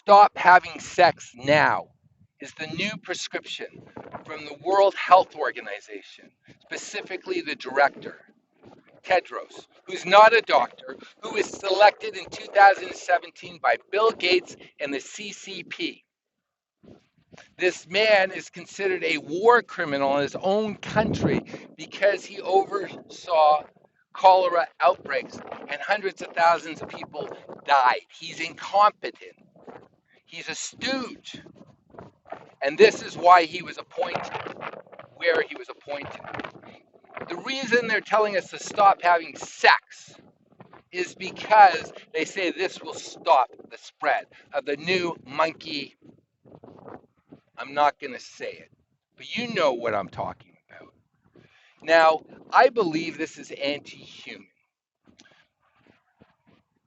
stop having sex now is the new prescription from the World Health Organization, specifically the director, Tedros, who's not a doctor, who was selected in 2017 by Bill Gates and the CCP. This man is considered a war criminal in his own country because he oversaw cholera outbreaks and hundreds of thousands of people died. He's incompetent. He's a stooge. And this is why he was appointed where he was appointed. The reason they're telling us to stop having sex is because they say this will stop the spread of the new monkey. I'm not going to say it, but you know what I'm talking about. Now, I believe this is anti-human.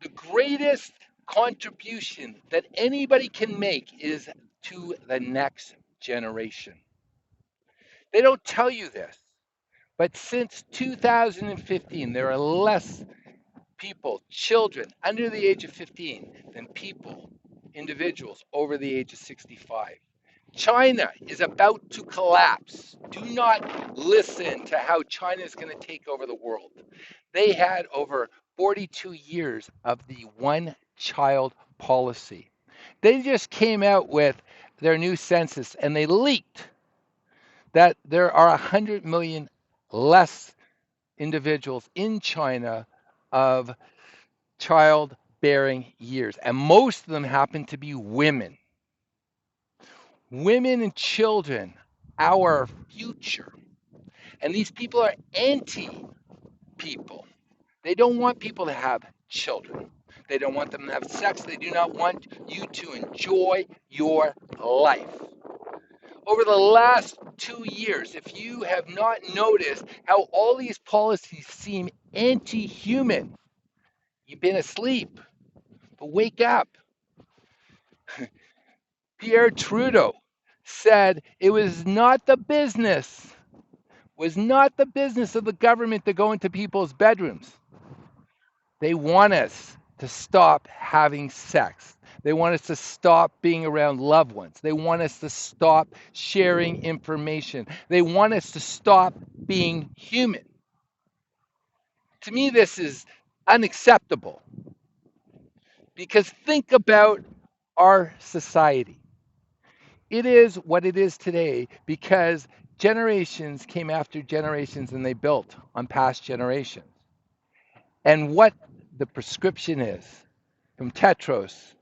The greatest contribution that anybody can make is to the next generation. They don't tell you this, but since 2015, there are less people, children under the age of 15, than people, individuals over the age of 65. China is about to collapse. Do not listen to how China is going to take over the world. They had over 42 years of the one-child policy. They just came out with their new census and they leaked that there are 100 million less individuals in China of childbearing years, and most of them happen to be women. Women and children, our future. And these people are anti-people. They don't want people to have children. They don't want them to have sex. They do not want you to enjoy your life. Over the last 2 years, if you have not noticed how all these policies seem anti-human, you've been asleep. But wake up. Pierre Trudeau said it was not the business of the government to go into people's bedrooms. They want us to stop having sex. They want us to stop being around loved ones. They want us to stop sharing information. They want us to stop being human. To me, this is unacceptable because think about our society. It is what it is today because generations came after generations and they built on past generations. And what the prescription is from Tedros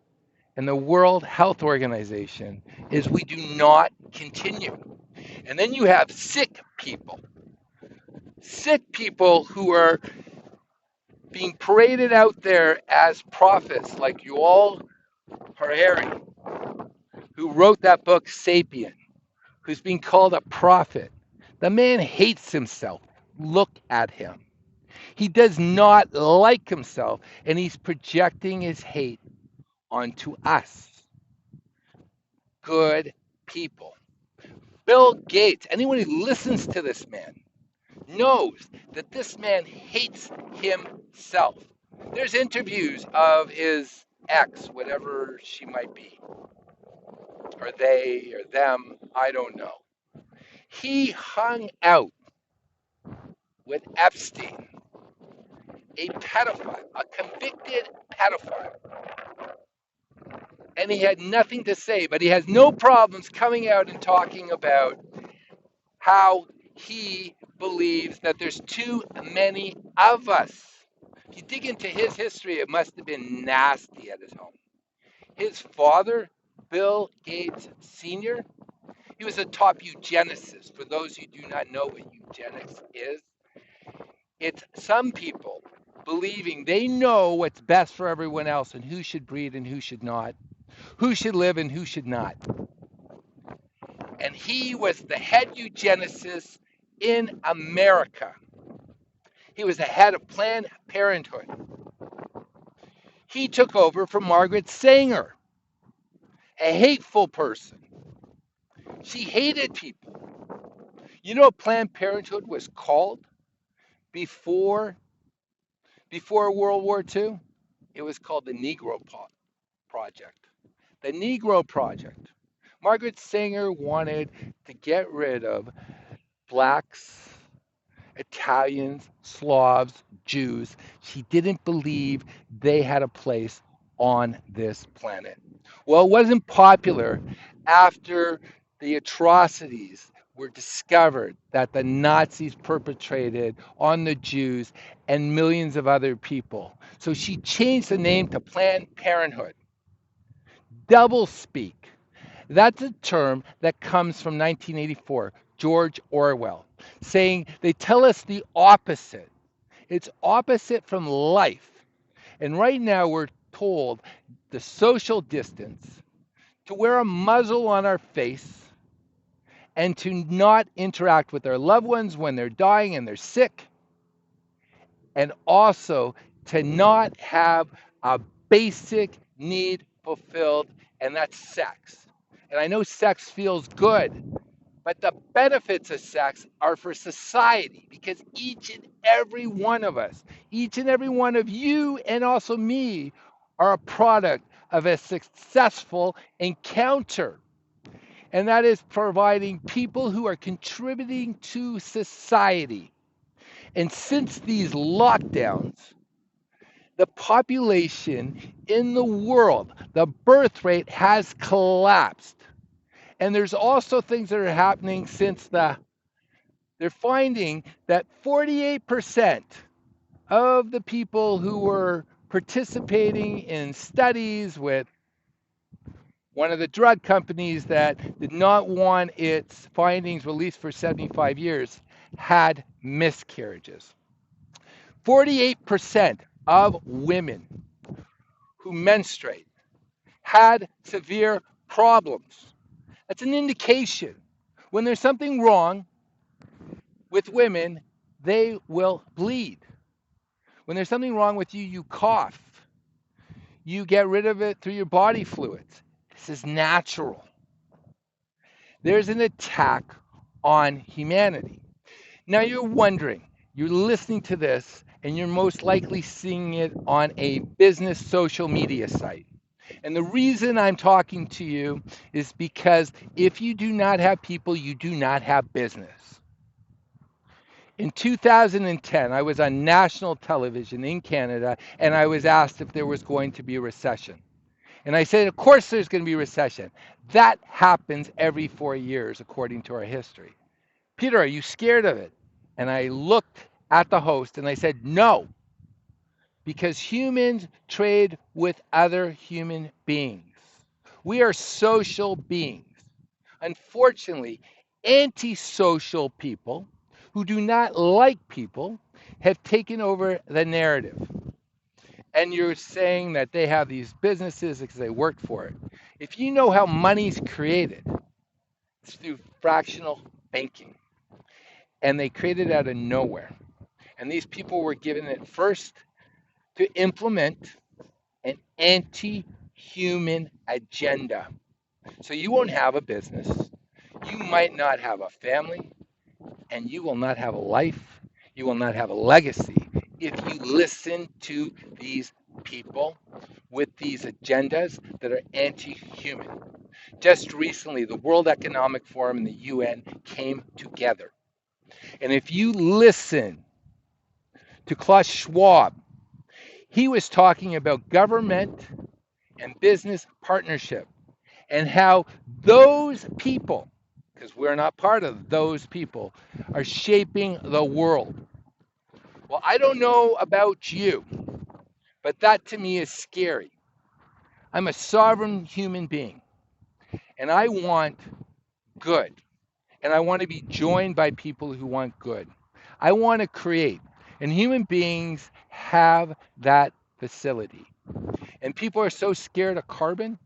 and the World Health Organization is we do not continue. And then you have sick people who are being paraded out there as prophets like Yuval Harari, who wrote that book, Sapien, who's being called a prophet. The man hates himself. Look at him. He does not like himself, and he's projecting his hate onto us. Good people. Bill Gates, anyone who listens to this man, knows that this man hates himself. There's interviews of his ex, whatever she might be, or they, or them, I don't know. He hung out with Epstein, a pedophile, a convicted pedophile. And he had nothing to say, but he has no problems coming out and talking about how he believes that there's too many of us. If you dig into his history, it must have been nasty at his home. His father, Bill Gates Sr., he was a top eugenicist. For those who do not know what eugenics is, it's some people believing they know what's best for everyone else and who should breed and who should not, who should live and who should not. And he was the head eugenicist in America. He was the head of Planned Parenthood. He took over from Margaret Sanger, a hateful person. She hated people. You know what Planned Parenthood was called before World War II? It was called the Negro Project. the Negro Project. Margaret Sanger wanted to get rid of blacks, Italians, Slavs, Jews. She didn't believe they had a place on this planet. Well, it wasn't popular after the atrocities were discovered that the Nazis perpetrated on the Jews and millions of other people. So she changed the name to Planned Parenthood. Doublespeak. That's a term that comes from 1984, George Orwell, saying they tell us the opposite. It's opposite from life. And right now we're told the social distance, to wear a muzzle on our face, and to not interact with our loved ones when they're dying and they're sick, and also to not have a basic need fulfilled, and that's sex. And I know sex feels good, but the benefits of sex are for society because each and every one of us, each and every one of you, and also me, are a product of a successful encounter. And that is providing people who are contributing to society. And since these lockdowns, the population in the world, the birth rate has collapsed. And there's also things that are happening since they're finding that 48% of the people who were participating in studies with one of the drug companies that did not want its findings released for 75 years had miscarriages. 48% of women who menstruate had severe problems. That's an indication. When there's something wrong with women, they will bleed. When there's something wrong with you, you cough. You get rid of it through your body fluids. This is natural. There's an attack on humanity. Now you're wondering, you're listening to this, and you're most likely seeing it on a business social media site. And the reason I'm talking to you is because if you do not have people, you do not have business. In 2010, I was on national television in Canada, and I was asked if there was going to be a recession. And I said, of course there's going to be a recession. That happens every 4 years, according to our history. Peter, are you scared of it? And I looked at the host and I said, no, because humans trade with other human beings. We are social beings. Unfortunately, antisocial people who do not like people have taken over the narrative. And you're saying that they have these businesses because they worked for it. If you know how money's created, it's through fractional banking. And they created it out of nowhere. And these people were given it first to implement an anti-human agenda. So you won't have a business, you might not have a family, and you will not have a life, you will not have a legacy if you listen to these people with these agendas that are anti-human. Just recently, the World Economic Forum and the UN came together. And if you listen to Klaus Schwab, he was talking about government and business partnership and how those people, because we're not part of those people, are shaping the world. Well, I don't know about you, but that to me is scary. I'm a sovereign human being, and I want good, and I want to be joined by people who want good. I want to create, and human beings have that facility. And people are so scared of carbon.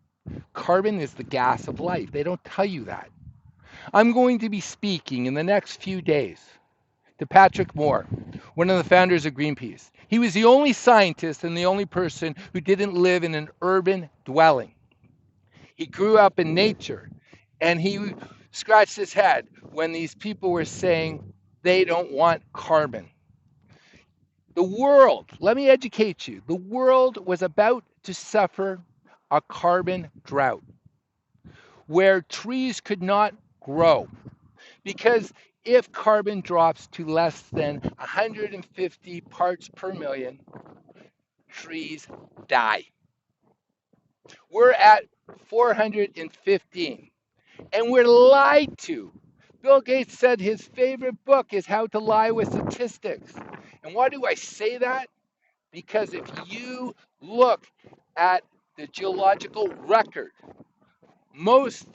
Carbon is the gas of life. They don't tell you that. I'm going to be speaking in the next few days to Patrick Moore, one of the founders of Greenpeace. He was the only scientist and the only person who didn't live in an urban dwelling. He grew up in nature, and he scratched his head when these people were saying they don't want carbon. The world, let me educate you, the world was about to suffer a carbon drought. where trees could not grow. Because if carbon drops to less than 150 parts per million, trees die. We're at 415, and we're lied to. Bill Gates said his favorite book is How to Lie with Statistics. And why do I say that? Because if you look at the geological record, most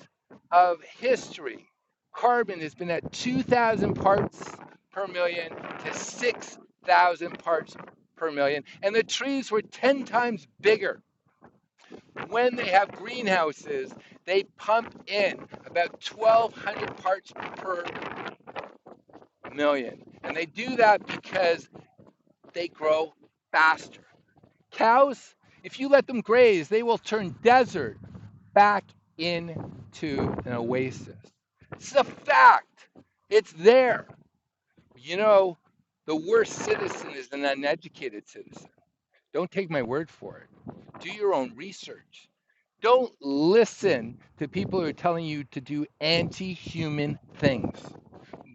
of history, carbon has been at 2,000 parts per million to 6,000 parts per million, and the trees were 10 times bigger. When they have greenhouses, they pump in about 1,200 parts per million, and they do that because they grow faster. Cows, if you let them graze, they will turn desert back into an oasis. It's a fact. It's there. You know, the worst citizen is an uneducated citizen. Don't take my word for it. Do your own research. Don't listen to people who are telling you to do anti-human things.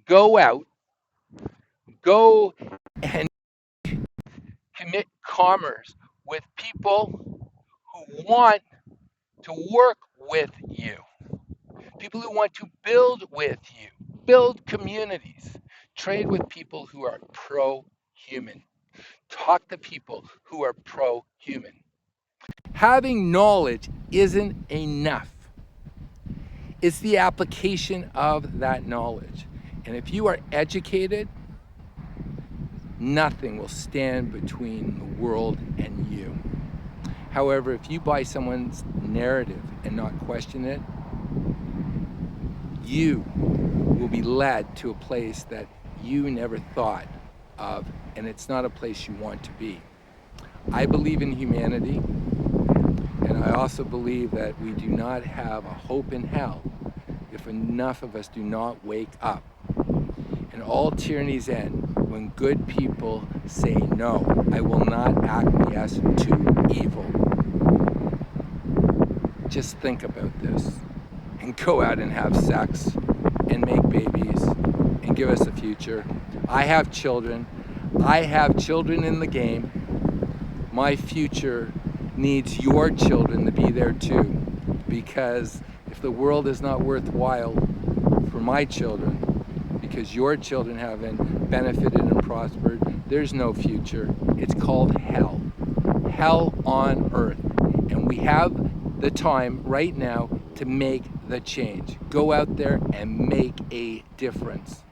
Go out, go and commit commerce with people who want to work with you, people who want to build with you, build communities, trade with people who are pro-human, talk to people who are pro-human. Having knowledge isn't enough. It's the application of that knowledge. And if you are educated, nothing will stand between the world and you. However, if you buy someone's narrative and not question it, you will be led to a place that you never thought of, and it's not a place you want to be. I believe in humanity, and I also believe that we do not have a hope in hell if enough of us do not wake up. And all tyrannies end when good people say, no, I will not acquiesce to evil. Just think about this and go out and have sex and make babies and give us a future. I have children. I have children in the game. My future needs your children to be there too, because if the world is not worthwhile for my children, because your children haven't benefited and prospered, there's no future. It's called hell. Hell on earth. And we have the time right now to make the change. Go out there and make a difference.